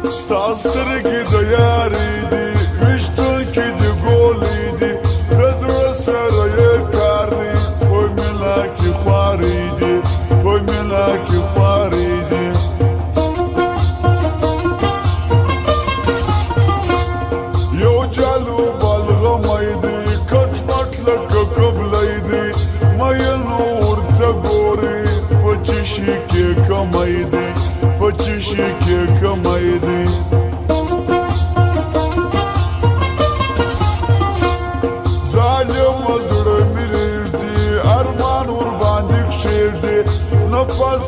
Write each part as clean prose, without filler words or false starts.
ستاسرګي د یاري دي وشتون کې د ګولې دي د زړه سره یې کار دي په مینا کې خوارې دي په مینا کې خوارې دي یو جالو بلغمې دي کټ پټ لکه قبلې دي مې نور ته ګوري په چشي کې کمې دي په چشي کې کمې دي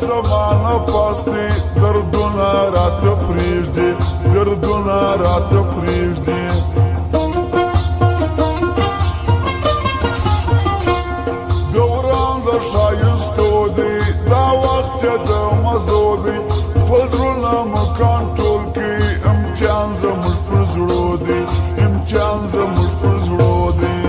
سمانه پاستی دردونه راته پریږدي دردونه راته پریږدي دوران د ښایستو دی دا وخت یې د مزو دی خپل زړونه مو کنټرول کړي امتحان زموږ پر زړو دی امتحان زموږ پر زړو دی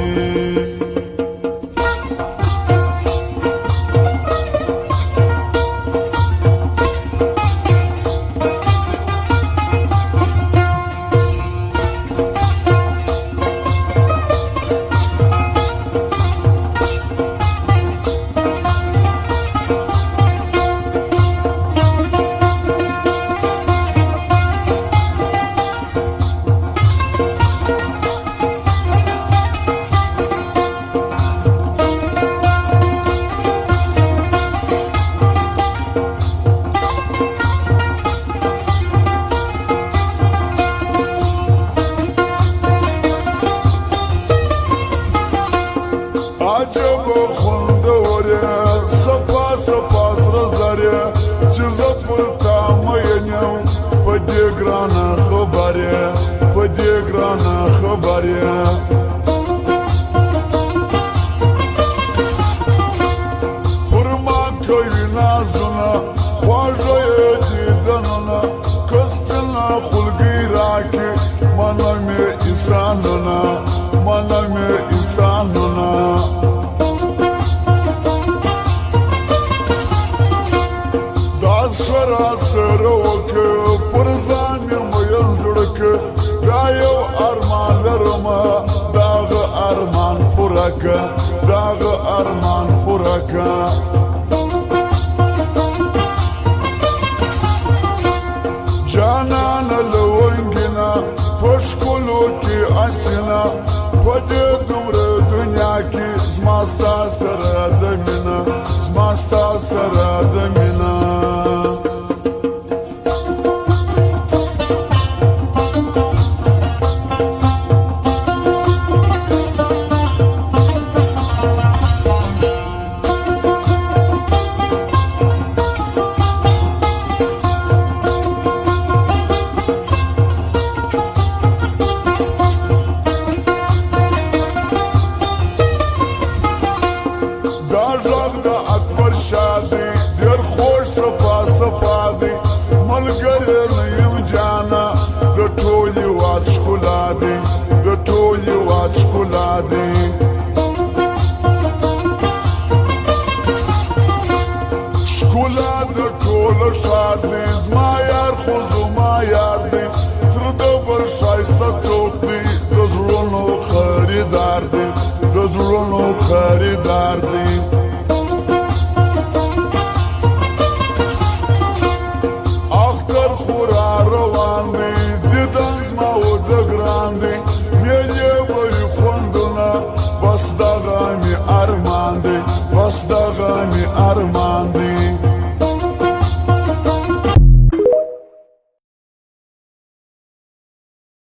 عجب خوندوره صفا صفا سره زره چې زه پر تا مین یم په دې ګرانه خبره په دې ګرانه خبره پر ما کوي نازونه خواږه یې دیدنونه که سپینه خولګۍ راکړي منه مې انسانونه منه مې انسانونه شرا سره وکه پر ځان مې مین زړه که دا یو ارمان لرمه داغه ارمان پوره که داغه ارمان پوره که جانانه له ونګینه په ښکلو کې اسینه په دې دومره دنیا کې زما ستا سره د مینه زما ستا سره د مینه شادي ډېر خوش صفا صفا دی ملګری نه یم جانا د ټول هېواد ښکلا دی د ټول هېواد ښکلا دی ښکلا د ټوله ښار دی زما یار خو زما یار دی تر ده بل ښایسته څوک دی د زړونو خریدار دی د زړونو خریدار دی بس دغه می ارمان دی